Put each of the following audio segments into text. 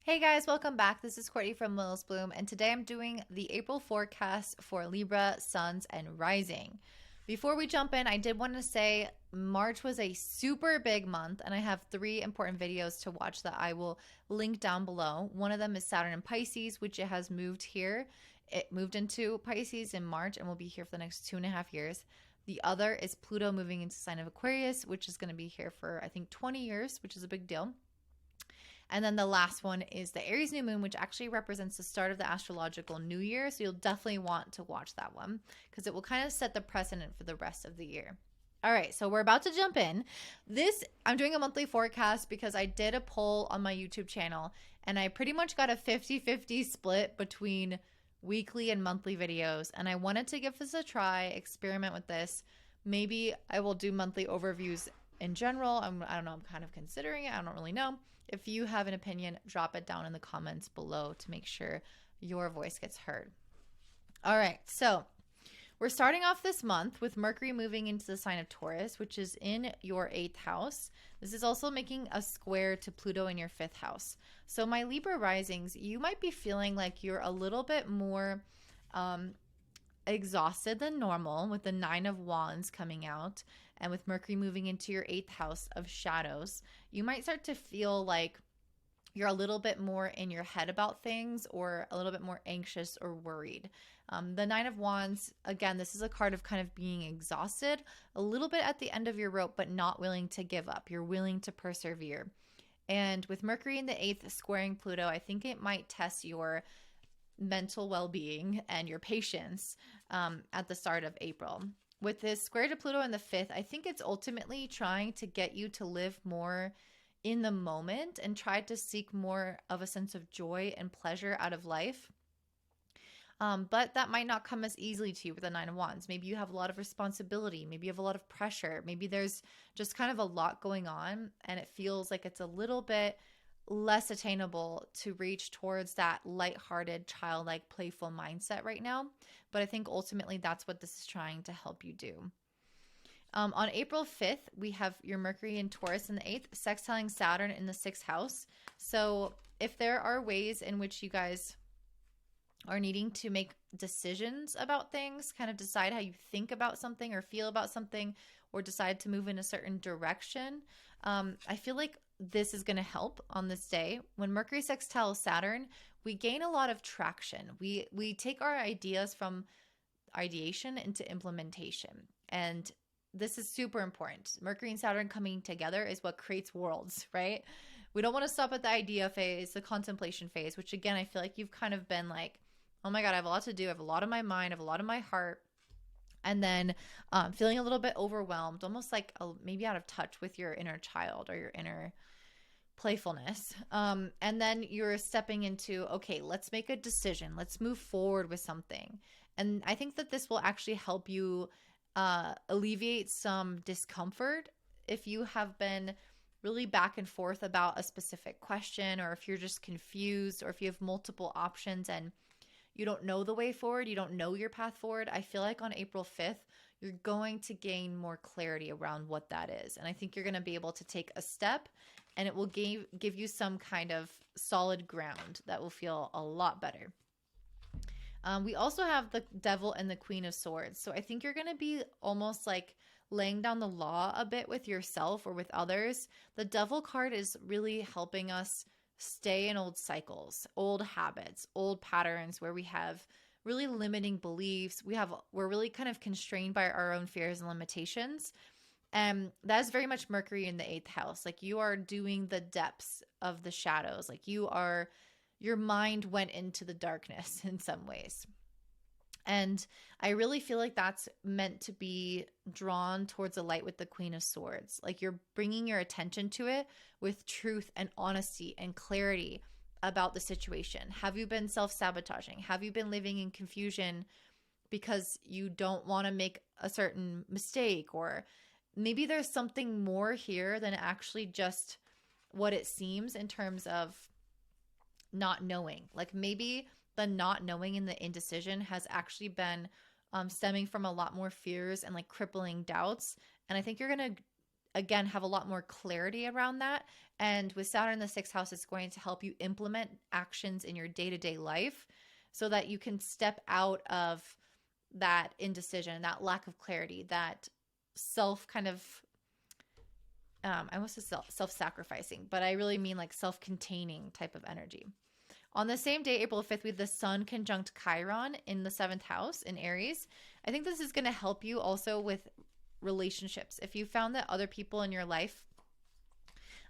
Hey guys, welcome back. This is Courtney from Willow's Bloom, and today I'm doing the April forecast for Libra, Suns, and Rising. Before we jump in, I did want to say March was a super big month, and I have three important videos to watch that I will link down below. One of them is Saturn in Pisces, which it has moved here. It moved into Pisces in March and will be here for the next 2.5 years. The other is Pluto moving into the sign of Aquarius, which is going to be here for, I think, 20 years, which is a big deal. And then the last one is the Aries new moon, which actually represents the start of the astrological new year. So you'll definitely want to watch that one because it will kind of set the precedent for the rest of the year. All right, so we're about to jump in. I'm doing a monthly forecast because I did a poll on my YouTube channel and I pretty much got a 50-50 split between weekly and monthly videos. And I wanted to give this a try, experiment with this. Maybe I will do monthly overviews in general. I don't know. I'm kind of considering it. I don't really know. If you have an opinion, drop it down in the comments below to make sure your voice gets heard. All right. So we're starting off this month with Mercury moving into the sign of Taurus, which is in your 8th house. This is also making a square to Pluto in your 5th house. So my Libra risings, you might be feeling like you're a little bit more exhausted than normal with the 9 of Wands coming out, and with Mercury moving into your 8th house of shadows, you might start to feel like you're a little bit more in your head about things or a little bit more anxious or worried. The 9 of Wands, again, this is a card of kind of being exhausted, a little bit at the end of your rope, but not willing to give up. You're willing to persevere. And with Mercury in the 8th squaring Pluto, I think it might test your mental well-being and your patience at the start of April. With this square to Pluto in the 5th, I think it's ultimately trying to get you to live more in the moment and try to seek more of a sense of joy and pleasure out of life. But that might not come as easily to you with the 9 of Wands. Maybe you have a lot of responsibility. Maybe you have a lot of pressure. Maybe there's just kind of a lot going on and it feels like it's a little bit less attainable to reach towards that lighthearted, childlike, playful mindset right now. But I think ultimately that's what this is trying to help you do. On April 5th, we have your Mercury in Taurus in the 8th, sextiling Saturn in the 6th house. So if there are ways in which you guys are needing to make decisions about things, kind of decide how you think about something or feel about something, or decide to move in a certain direction, I feel like this is going to help on this day. When Mercury sextiles Saturn, we gain a lot of traction. We take our ideas from ideation into implementation. And this is super important. Mercury and Saturn coming together is what creates worlds, right? We don't want to stop at the idea phase, the contemplation phase, which again, I feel like you've kind of been like, oh my God, I have a lot to do. I have a lot on my mind. I have a lot on my heart. And then feeling a little bit overwhelmed, almost like maybe out of touch with your inner child or your inner playfulness. And then you're stepping into, okay, let's make a decision. Let's move forward with something. And I think that this will actually help you alleviate some discomfort if you have been really back and forth about a specific question, or if you're just confused, or if you have multiple options and you don't know the way forward, you don't know your path forward. I feel like on April 5th, you're going to gain more clarity around what that is. And I think you're going to be able to take a step and it will give you some kind of solid ground that will feel a lot better. We also have the Devil and the Queen of Swords. So I think you're going to be almost like laying down the law a bit with yourself or with others. The Devil card is really helping us stay in old cycles, old habits, old patterns where we have really limiting beliefs. We're really kind of constrained by our own fears and limitations. And that is very much Mercury in the 8th house. Like you are doing the depths of the shadows. Like your mind went into the darkness in some ways. And I really feel like that's meant to be drawn towards the light with the Queen of Swords. Like you're bringing your attention to it with truth and honesty and clarity about the situation. Have you been self-sabotaging? Have you been living in confusion because you don't want to make a certain mistake? Or maybe there's something more here than actually just what it seems in terms of not knowing. Like maybe the not knowing and the indecision has actually been stemming from a lot more fears and like crippling doubts. And I think you're going to again have a lot more clarity around that. And with Saturn in the sixth house, it's going to help you implement actions in your day-to-day life so that you can step out of that indecision, that lack of clarity, that self kind of I almost said self-sacrificing, but I really mean like self-containing type of energy. On the same day, April 5th, we have the Sun conjunct Chiron in the seventh house in Aries. I think this is going to help you also with relationships. If you found that other people in your life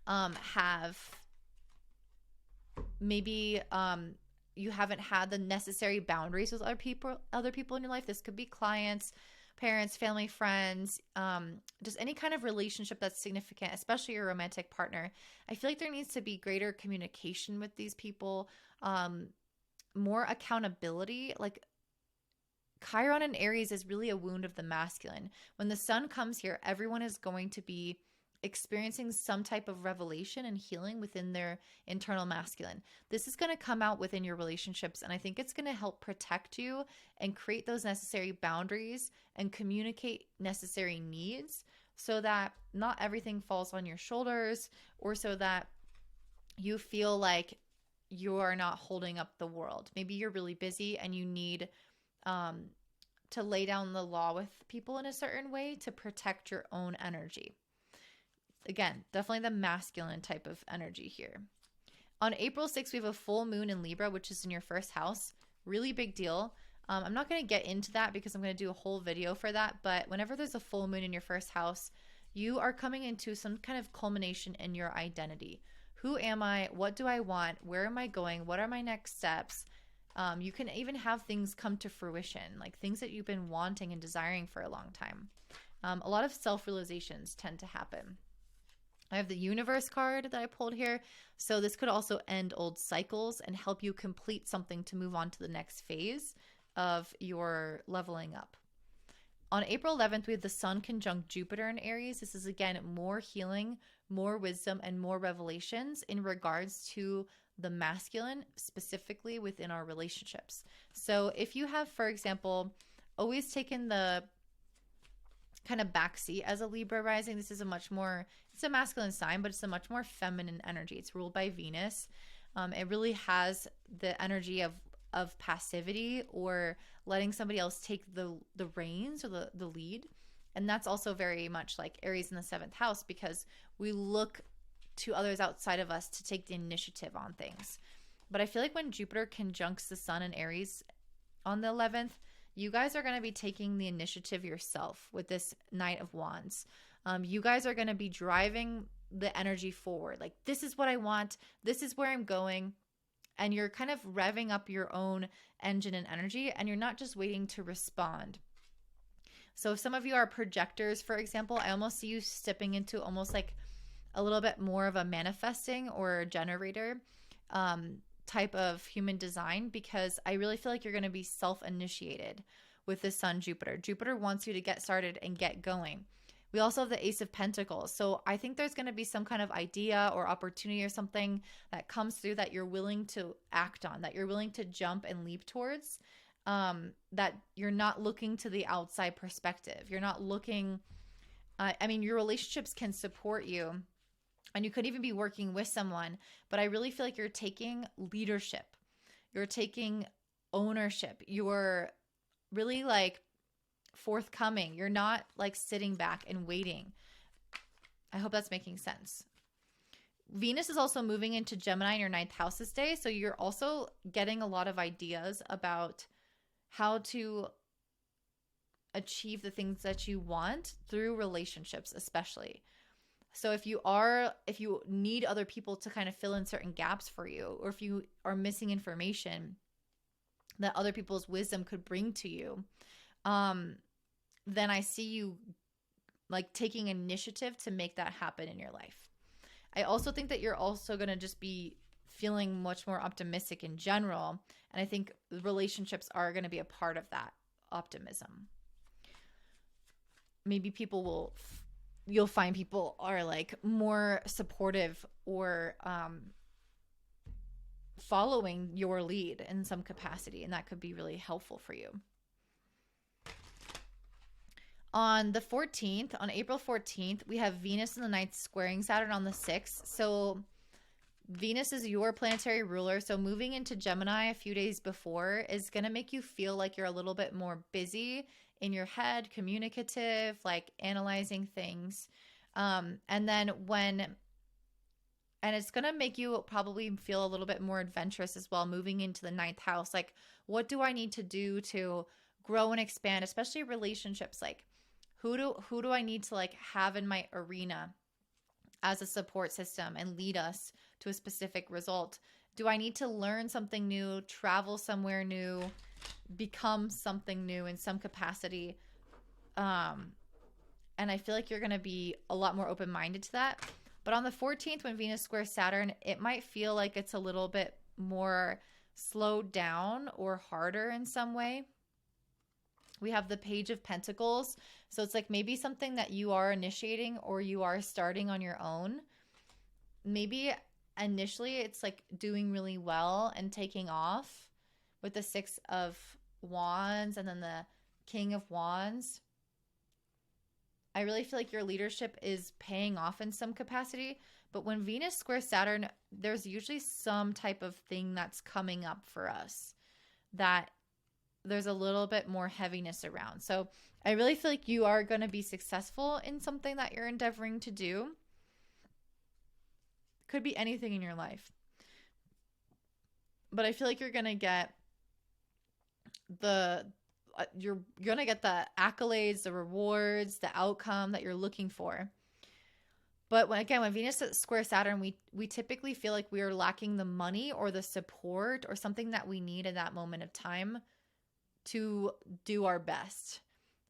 have maybe you haven't had the necessary boundaries with other people in your life. This could be clients, parents, family, friends, just any kind of relationship that's significant, especially your romantic partner. I feel like there needs to be greater communication with these people, more accountability. Like Chiron in Aries is really a wound of the masculine. When the sun comes here, everyone is going to be experiencing some type of revelation and healing within their internal masculine. This is going to come out within your relationships, and I think it's going to help protect you and create those necessary boundaries and communicate necessary needs so that not everything falls on your shoulders, or so that you feel like you are not holding up the world. Maybe you're really busy and you need to lay down the law with people in a certain way to protect your own energy. Again, definitely the masculine type of energy here. On April 6th, we have a full moon in Libra, which is in your first house. Really big deal. I'm not going to get into that because I'm going to do a whole video for that. But whenever there's a full moon in your first house, you are coming into some kind of culmination in your identity. Who am I? What do I want? Where am I going? What are my next steps? You can even have things come to fruition, like things that you've been wanting and desiring for a long time. A lot of self-realizations tend to happen. I have the universe card that I pulled here. So this could also end old cycles and help you complete something to move on to the next phase of your leveling up. On April 11th, we have the Sun conjunct Jupiter in Aries. This is, again, more healing, more wisdom, and more revelations in regards to the masculine, specifically within our relationships. So if you have, for example, always taken the kind of backseat as a Libra rising, this is it's a masculine sign, but it's a much more feminine energy. It's ruled by Venus. It really has the energy of passivity or letting somebody else take the reins or the lead. And that's also very much like Aries in the seventh house, because we look to others outside of us to take the initiative on things. But I feel like when Jupiter conjuncts the Sun in Aries on the 11th, you guys are going to be taking the initiative yourself with this Knight of Wands. You guys are going to be driving the energy forward. Like, this is what I want. This is where I'm going. And you're kind of revving up your own engine and energy, and you're not just waiting to respond. So if some of you are projectors, for example, I almost see you stepping into almost like a little bit more of a manifesting or generator type of human design, because I really feel like you're going to be self-initiated with the Sun Jupiter. Jupiter wants you to get started and get going. We also have the Ace of Pentacles. So I think there's going to be some kind of idea or opportunity or something that comes through that you're willing to act on, that you're willing to jump and leap towards, that you're not looking to the outside perspective. You're not looking, your relationships can support you, and you could even be working with someone, but I really feel like you're taking leadership. You're taking ownership. You're really like forthcoming. You're not like sitting back and waiting. I hope that's making sense. Venus is also moving into Gemini in your ninth house this day. So you're also getting a lot of ideas about how to achieve the things that you want through relationships, especially. So if you need other people to kind of fill in certain gaps for you, or if you are missing information that other people's wisdom could bring to you, then I see you like taking initiative to make that happen in your life. I also think that you're also going to just be feeling much more optimistic in general. And I think relationships are going to be a part of that optimism. Maybe you'll find people are like more supportive or following your lead in some capacity, and that could be really helpful for you. On the 14th, on April 14th, we have Venus in the ninth squaring Saturn on the 6th. So Venus is your planetary ruler. So moving into Gemini a few days before is going to make you feel like you're a little bit more busy in your head, communicative, like analyzing things. And then and it's going to make you probably feel a little bit more adventurous as well, moving into the ninth house. Like, what do I need to do to grow and expand, especially relationships? Like, who do I need to like have in my arena as a support system and lead us to a specific result? Do I need to learn something new, travel somewhere new, become something new in some capacity? And I feel like you're going to be a lot more open-minded to that. But on the 14th, when Venus squares Saturn, it might feel like it's a little bit more slowed down or harder in some way. We have the Page of Pentacles. So it's like maybe something that you are initiating or you are starting on your own. Maybe initially it's like doing really well and taking off with the Six of Wands and then the King of Wands. I really feel like your leadership is paying off in some capacity. But when Venus squares Saturn, there's usually some type of thing that's coming up for us that there's a little bit more heaviness around. So I really feel like you are going to be successful in something that you're endeavoring to do. Could be anything in your life. But I feel like you're going to get you're going to get the accolades, the rewards, the outcome that you're looking for. But when Venus squares Saturn, we typically feel like we are lacking the money or the support or something that we need in that moment of time to do our best.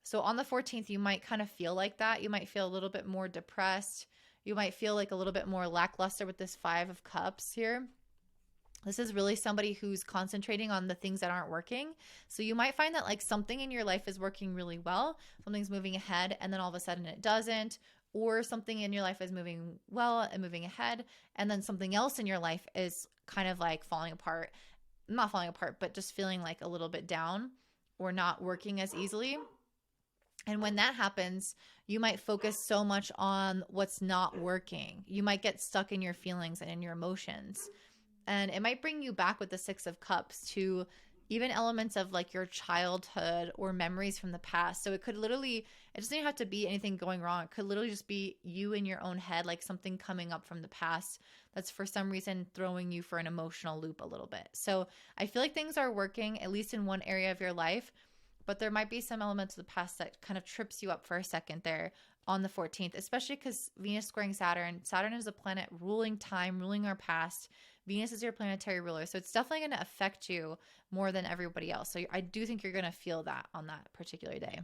So on the 14th, you might kind of feel like that. You might feel a little bit more depressed. You might feel like a little bit more lackluster with this Five of Cups here. This is really somebody who's concentrating on the things that aren't working. So you might find that like something in your life is working really well, something's moving ahead, and then all of a sudden it doesn't, or something in your life is moving well and moving ahead, and then something else in your life is kind of like falling apart. Not falling apart, but just feeling like a little bit down or not working as easily. And when that happens, you might focus so much on what's not working. You might get stuck in your feelings and in your emotions. And it might bring you back with the Six of Cups to even elements of like your childhood or memories from the past. So it could literally, it doesn't even have to be anything going wrong. It could literally just be you in your own head, like something coming up from the past that's for some reason throwing you for an emotional loop a little bit. So I feel like things are working, at least in one area of your life, but there might be some elements of the past that kind of trips you up for a second there on the 14th, especially because Venus squaring Saturn. Saturn is a planet ruling time, ruling our past. Venus is your planetary ruler. So it's definitely going to affect you more than everybody else. So I do think you're going to feel that on that particular day.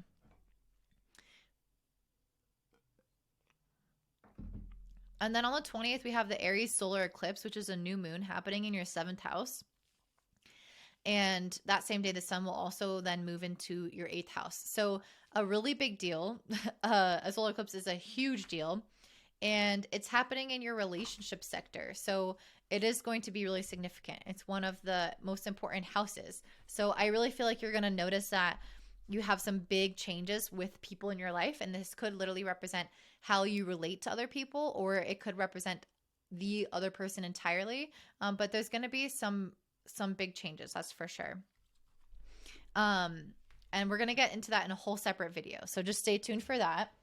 And then on the 20th, we have the Aries solar eclipse, which is a new moon happening in your 7th house. And that same day, the sun will also then move into your 8th house. So a really big deal. A solar eclipse is a huge deal. And it's happening in your relationship sector. So it is going to be really significant. It's one of the most important houses. So I really feel like you're going to notice that you have some big changes with people in your life. And this could literally represent how you relate to other people, or it could represent the other person entirely. But there's going to be some big changes, that's for sure. And we're going to get into that in a whole separate video. So just stay tuned for that.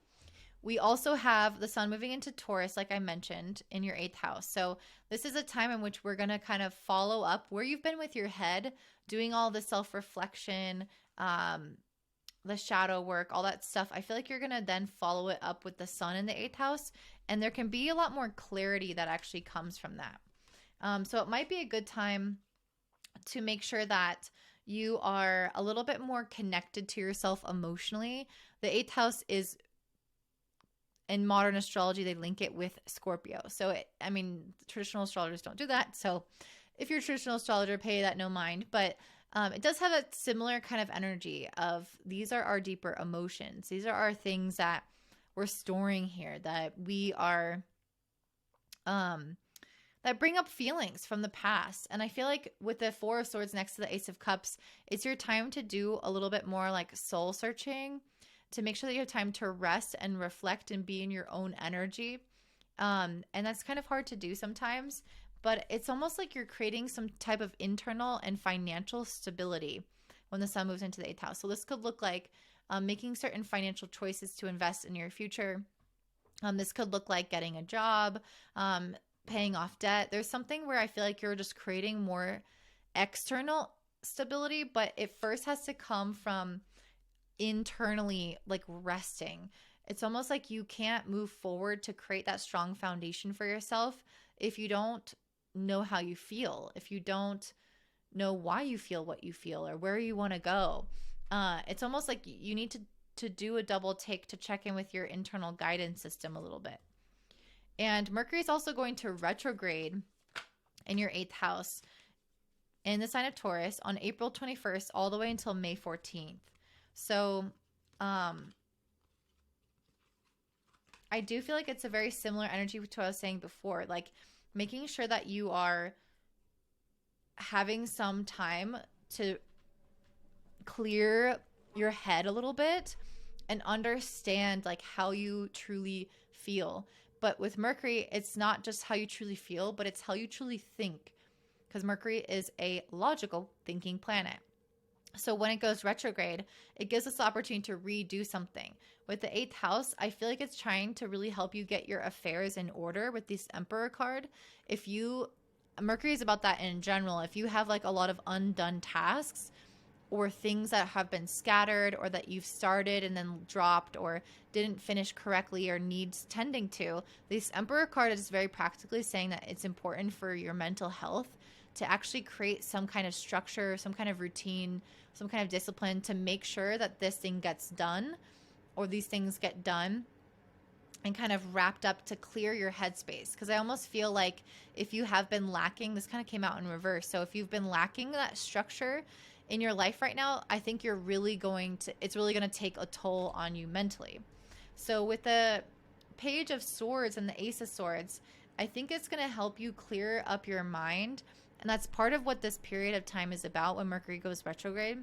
We also have the sun moving into Taurus, like I mentioned, in your 8th house. So this is a time in which we're going to kind of follow up where you've been with your head, doing all the self-reflection, the shadow work, all that stuff. I feel like you're going to then follow it up with the sun in the 8th house. And there can be a lot more clarity that actually comes from that. So it might be a good time to make sure that you are a little bit more connected to yourself emotionally. The 8th house is, in modern astrology, they link it with Scorpio. So, traditional astrologers don't do that. So if you're a traditional astrologer, pay that no mind. But it does have a similar kind of energy of these are our deeper emotions. These are our things that we're storing here, that we are that bring up feelings from the past. And I feel like with the Four of Swords next to the Ace of Cups, it's your time to do a little bit more like soul searching, to make sure that you have time to rest and reflect and be in your own energy. And that's kind of hard to do sometimes, but it's almost like you're creating some type of internal and financial stability when the sun moves into the eighth house. So this could look like making certain financial choices to invest in your future. This could look like getting a job, paying off debt. There's something where I feel like you're just creating more external stability, but it first has to come from internally, like resting. It's almost like you can't move forward to create that strong foundation for yourself if you don't know how you feel, if you don't know why you feel what you feel or where you want to go. It's almost like you need to do a double take to check in with your internal guidance system a little bit. And Mercury is also going to retrograde in your eighth house in the sign of Taurus on April 21st all the way until May 14th. So I do feel like it's a very similar energy to what I was saying before, like making sure that you are having some time to clear your head a little bit and understand like how you truly feel. But with Mercury, it's not just how you truly feel, but it's how you truly think, because Mercury is a logical thinking planet. So when it goes retrograde, it gives us the opportunity to redo something. With the eighth house, I feel like it's trying to really help you get your affairs in order with this Emperor card. Mercury is about that in general. If you have like a lot of undone tasks or things that have been scattered or that you've started and then dropped or didn't finish correctly or needs tending to, this Emperor card is very practically saying that it's important for your mental health to actually create some kind of structure, some kind of routine, some kind of discipline to make sure that this thing gets done or these things get done and kind of wrapped up to clear your headspace. Because I almost feel like if you have been lacking, this kind of came out in reverse. So if you've been lacking that structure in your life right now, I think it's really going to take a toll on you mentally. So with the Page of Swords and the Ace of Swords, I think it's going to help you clear up your mind. And that's part of what this period of time is about when Mercury goes retrograde.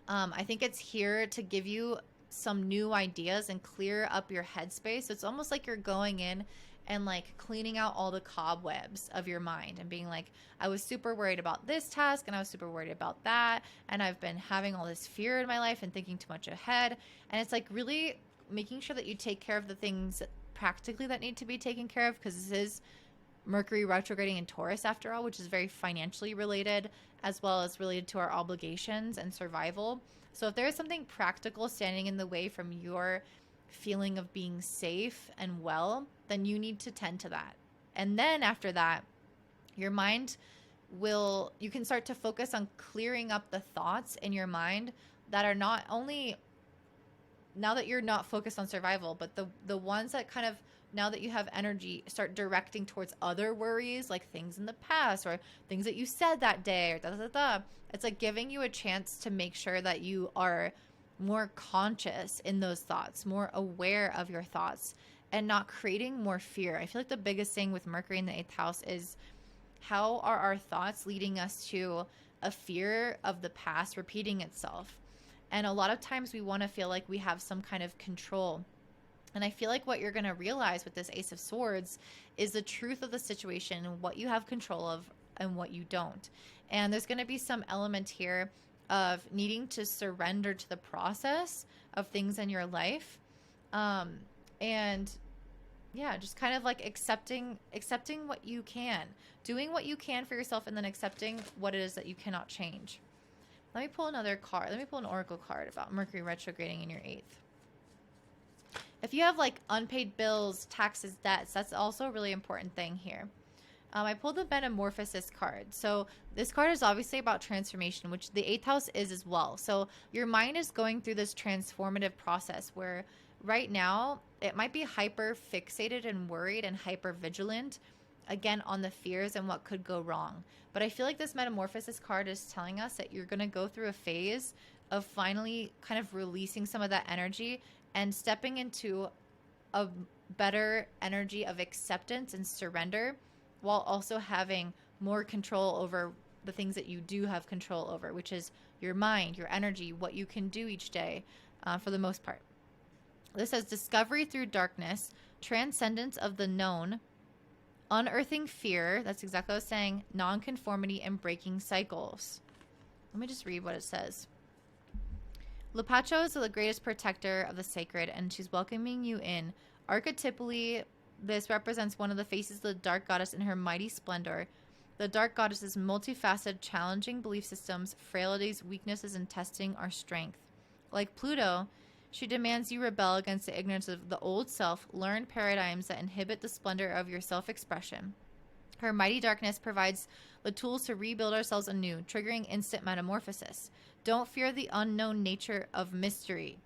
I think it's here to give you some new ideas and clear up your headspace. So it's almost like you're going in and like cleaning out all the cobwebs of your mind and being like, I was super worried about this task and I was super worried about that. And I've been having all this fear in my life and thinking too much ahead. And it's like really making sure that you take care of the things practically that need to be taken care of, because this is Mercury retrograding in Taurus after all, which is very financially related as well as related to our obligations and survival. So if there is something practical standing in the way from your feeling of being safe and well, then you need to tend to that. And then after that, your mind you can start to focus on clearing up the thoughts in your mind that are not only, now that you're not focused on survival, but the ones that kind of, now that you have energy, start directing towards other worries, like things in the past or things that you said that day or da da da. It's like giving you a chance to make sure that you are more conscious in those thoughts, more aware of your thoughts, and not creating more fear. I feel like the biggest thing with Mercury in the eighth house is how are our thoughts leading us to a fear of the past repeating itself. And a lot of times we want to feel like we have some kind of control. And I feel like what you're going to realize with this Ace of Swords is the truth of the situation and what you have control of and what you don't. And there's going to be some element here of needing to surrender to the process of things in your life. And yeah, just kind of like accepting what you can, doing what you can for yourself, and then accepting what it is that you cannot change. Let me pull another card. Let me pull an oracle card about Mercury retrograding in your eighth. If you have like unpaid bills, taxes, debts, that's also a really important thing here. I pulled the Metamorphosis card. So this card is obviously about transformation, which the eighth house is as well. So your mind is going through this transformative process where right now it might be hyper fixated and worried and hyper vigilant, again, on the fears and what could go wrong. But I feel like this Metamorphosis card is telling us that you're going to go through a phase of finally kind of releasing some of that energy and stepping into a better energy of acceptance and surrender, while also having more control over the things that you do have control over, which is your mind, your energy, what you can do each day, for the most part. This says discovery through darkness, transcendence of the known, unearthing fear. That's exactly what I was saying. Nonconformity and breaking cycles. Let me just read what it says. Lupacho is the greatest protector of the sacred, and she's welcoming you in. Archetypally, this represents one of the faces of the dark goddess in her mighty splendor. The dark goddess's multifaceted, challenging belief systems, frailties, weaknesses, and testing our strength. Like Pluto, she demands you rebel against the ignorance of the old self, learn paradigms that inhibit the splendor of your self-expression. Her mighty darkness provides the tools to rebuild ourselves anew, triggering instant metamorphosis. Don't fear the unknown nature of mystery.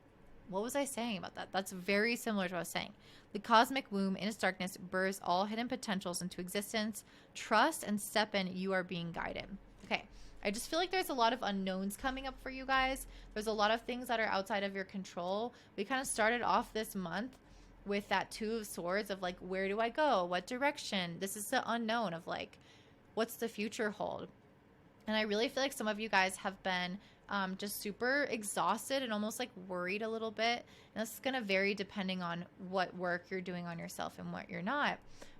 What was I saying about that? That's very similar to what I was saying. The cosmic womb in its darkness births all hidden potentials into existence. Trust and step in. You are being guided. Okay. I just feel like there's a lot of unknowns coming up for you guys. There's a lot of things that are outside of your control. We kind of started off this month with that Two of Swords of like, where do I go? What direction? This is the unknown of like, what's the future hold? And I really feel like some of you guys have been just super exhausted and almost like worried a little bit. And this is going to vary depending on what work you're doing on yourself and what you're not.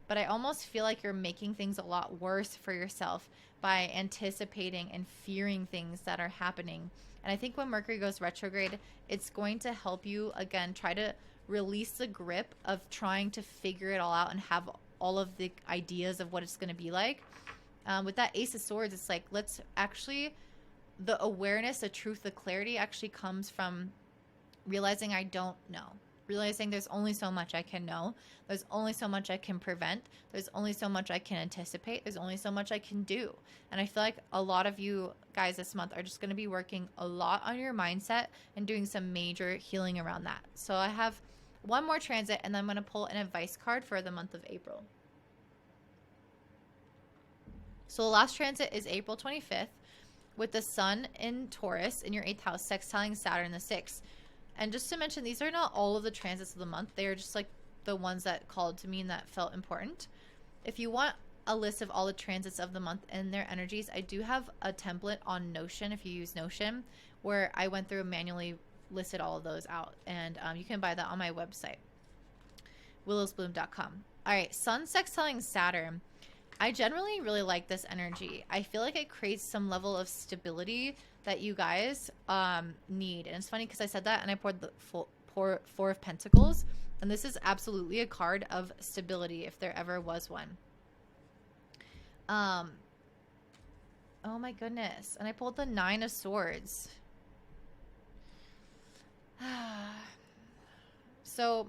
But I almost feel like you're making things a lot worse for yourself by anticipating and fearing things that are happening. And I think when Mercury goes retrograde, it's going to help you, again, try to release the grip of trying to figure it all out and have all of the ideas of what it's going to be like. With that Ace of Swords, it's like, let's actually, the awareness, the truth, the clarity actually comes from realizing I don't know. Realizing there's only so much I can know. There's only so much I can prevent. There's only so much I can anticipate. There's only so much I can do. And I feel like a lot of you guys this month are just going to be working a lot on your mindset and doing some major healing around that. So I have one more transit, and then I'm going to pull an advice card for the month of April. So the last transit is April 25th with the sun in Taurus in your 8th house, sextiling Saturn the 6th. And just to mention, these are not all of the transits of the month. They are just like the ones that called to me and that felt important. If you want a list of all the transits of the month and their energies, I do have a template on Notion, if you use Notion, where I went through and manually listed all of those out. And you can buy that on my website, willowsbloom.com. All right, sun sextiling Saturn. I generally really like this energy. I feel like it creates some level of stability that you guys need. And it's funny because I said that and I poured the Four of Pentacles. And this is absolutely a card of stability if there ever was one. Oh my goodness. And I pulled the Nine of Swords. So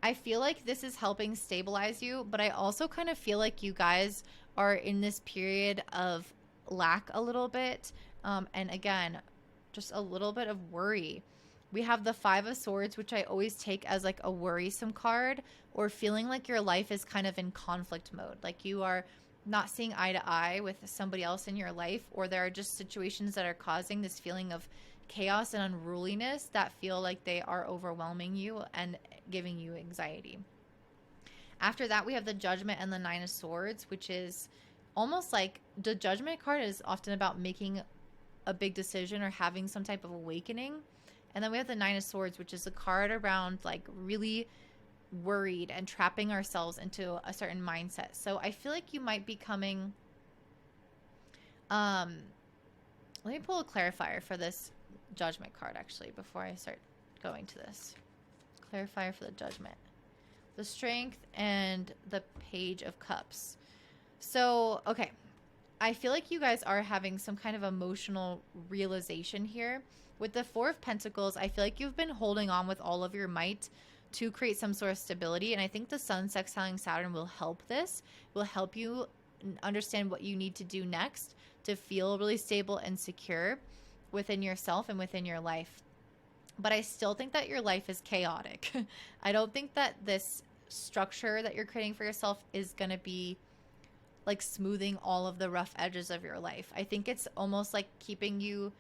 I feel like this is helping stabilize you, but I also kind of feel like you guys are in this period of lack a little bit. And again, just a little bit of worry. We have the Five of Swords, which I always take as like a worrisome card, or feeling like your life is kind of in conflict mode. Like you are not seeing eye to eye with somebody else in your life, or there are just situations that are causing this feeling of chaos and unruliness that feel like they are overwhelming you and giving you anxiety. After that, we have the Judgment and the Nine of Swords, which is almost like the Judgment card is often about making a big decision or having some type of awakening. And then we have the Nine of Swords, which is a card around like really worried and trapping ourselves into a certain mindset. So I feel like you might be coming. Let me pull a clarifier for this Judgment card actually before I start going to this. Clarifier for the Judgment. The Strength and the Page of Cups. So, okay. I feel like you guys are having some kind of emotional realization here. With the Four of Pentacles, I feel like you've been holding on with all of your might to create some sort of stability. And I think the sun sextiling Saturn will help this. Will help you understand what you need to do next to feel really stable and secure within yourself and within your life. But I still think that your life is chaotic. I don't think that this structure that you're creating for yourself is going to be like smoothing all of the rough edges of your life. I think it's almost like keeping you,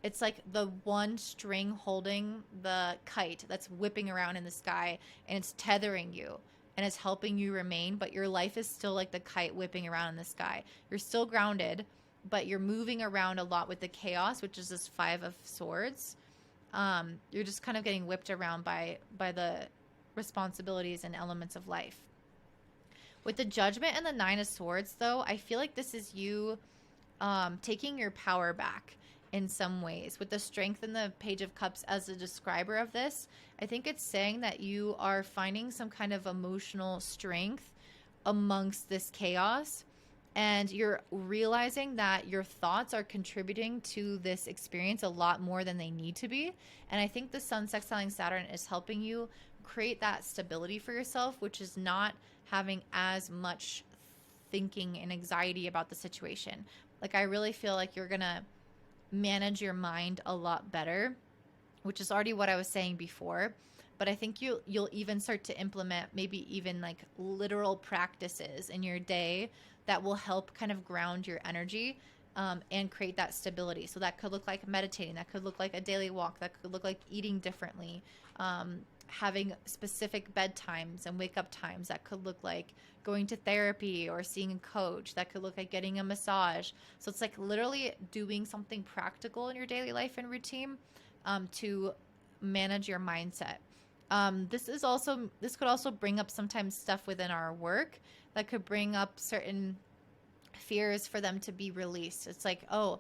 it's like the one string holding the kite that's whipping around in the sky, and it's tethering you and it's helping you remain, but your life is still like the kite whipping around in the sky. You're still grounded, but you're moving around a lot with the chaos, which is this Five of Swords. You're just kind of getting whipped around by the responsibilities and elements of life. With the Judgment and the Nine of Swords, though, I feel like this is you taking your power back in some ways. With the Strength and the Page of Cups as a describer of this, I think it's saying that you are finding some kind of emotional strength amongst this chaos, and you're realizing that your thoughts are contributing to this experience a lot more than they need to be. And I think the Sun sextiling Saturn is helping you create that stability for yourself, which is not having as much thinking and anxiety about the situation. Like, I really feel like you're going to manage your mind a lot better, which is already what I was saying before. But I think you'll even start to implement maybe even like literal practices in your day that will help kind of ground your energy, and create that stability. So that could look like meditating. That could look like a daily walk. That could look like eating differently, having specific bedtimes and wake up times. That could look like going to therapy or seeing a coach. That could look like getting a massage. So it's like literally doing something practical in your daily life and routine, to manage your mindset. This could also bring up sometimes stuff within our work that could bring up certain fears for them to be released. It's like, oh,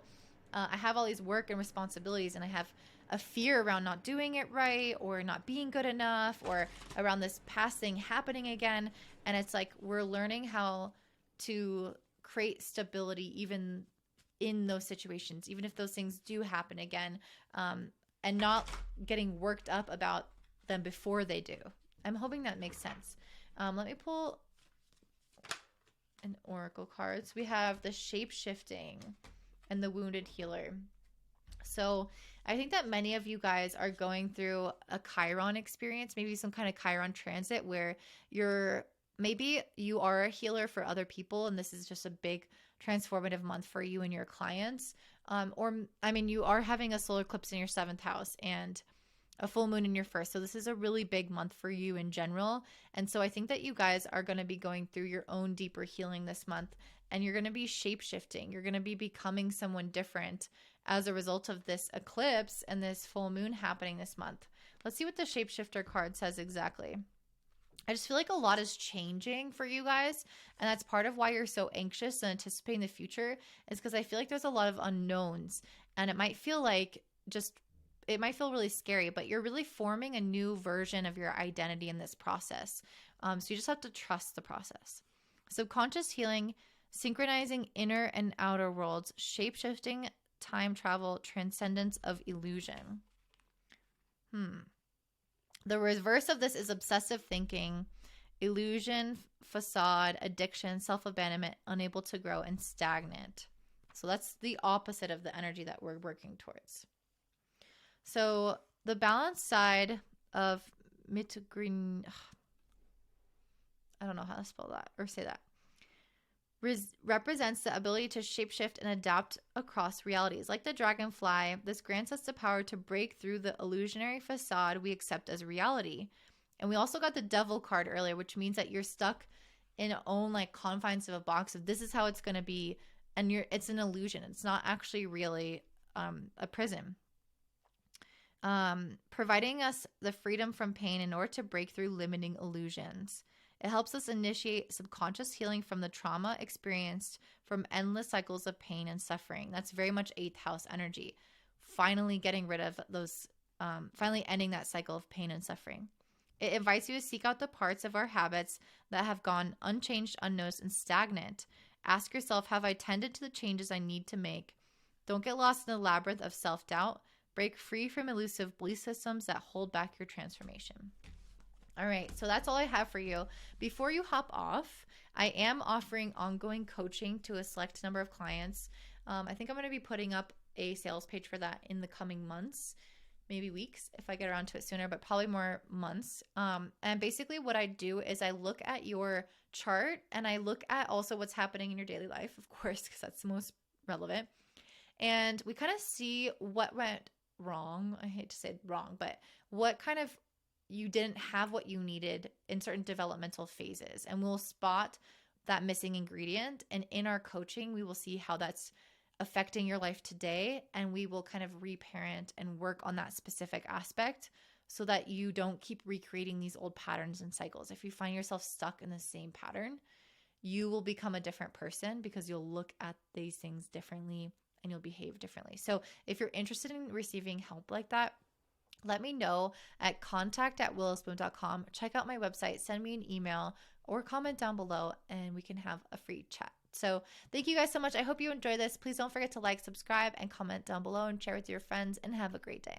I have all these work and responsibilities, and I have a fear around not doing it right, or not being good enough, or around this past thing happening again. And it's like we're learning how to create stability even in those situations, even if those things do happen again, and not getting worked up about them before they do. I'm hoping that makes sense. Let me pull an oracle cards. We have the shape shifting and the wounded healer. So I think that many of you guys are going through a Chiron experience, maybe some kind of Chiron transit where maybe you are a healer for other people, and this is just a big transformative month for you and your clients. You are having a solar eclipse in your 7th house and a full moon in your first. So this is a really big month for you in general. And so I think that you guys are going to be going through your own deeper healing this month, and you're going to be shape shifting. You're going to be becoming someone different as a result of this eclipse and this full moon happening this month. Let's see what the shapeshifter card says exactly. I just feel like a lot is changing for you guys, and that's part of why you're so anxious and anticipating the future, is because I feel like there's a lot of unknowns, and it might feel really scary, but you're really forming a new version of your identity in this process. So you just have to trust the process. Subconscious healing, synchronizing inner and outer worlds, shape-shifting, time travel, transcendence of illusion. The reverse of this is obsessive thinking, illusion, facade, addiction, self-abandonment, unable to grow, and stagnant. So that's the opposite of the energy that we're working towards. So the balanced side of Mitgreen, I don't know how to spell that or say that, represents the ability to shapeshift and adapt across realities. Like the dragonfly, this grants us the power to break through the illusionary facade we accept as reality. And we also got the devil card earlier, which means that you're stuck in your own like confines of a box of this is how it's going to be, and it's an illusion. It's not actually really a prison. Providing us the freedom from pain in order to break through limiting illusions. It helps us initiate subconscious healing from the trauma experienced from endless cycles of pain and suffering. That's very much 8th house energy. Finally getting rid of those, finally ending that cycle of pain and suffering. It invites you to seek out the parts of our habits that have gone unchanged, unnoticed, and stagnant. Ask yourself, have I tended to the changes I need to make? Don't get lost in the labyrinth of self-doubt. Break free from elusive belief systems that hold back your transformation. All right, so that's all I have for you. Before you hop off, I am offering ongoing coaching to a select number of clients. I think I'm going to be putting up a sales page for that in the coming months, maybe weeks if I get around to it sooner, but probably more months. And basically what I do is I look at your chart and I look at also what's happening in your daily life, of course, because that's the most relevant. And we kind of see what went wrong. I hate to say wrong, but what kind of you didn't have what you needed in certain developmental phases, and we'll spot that missing ingredient. And in our coaching, we will see how that's affecting your life today, and we will kind of reparent and work on that specific aspect so that you don't keep recreating these old patterns and cycles. If you find yourself stuck in the same pattern, you will become a different person because you'll look at these things differently and you'll behave differently. So if you're interested in receiving help like that, let me know at contact@willowspoon.com. Check out my website, send me an email, or comment down below and we can have a free chat. So thank you guys so much. I hope you enjoy this. Please don't forget to like, subscribe, and comment down below and share with your friends, and have a great day.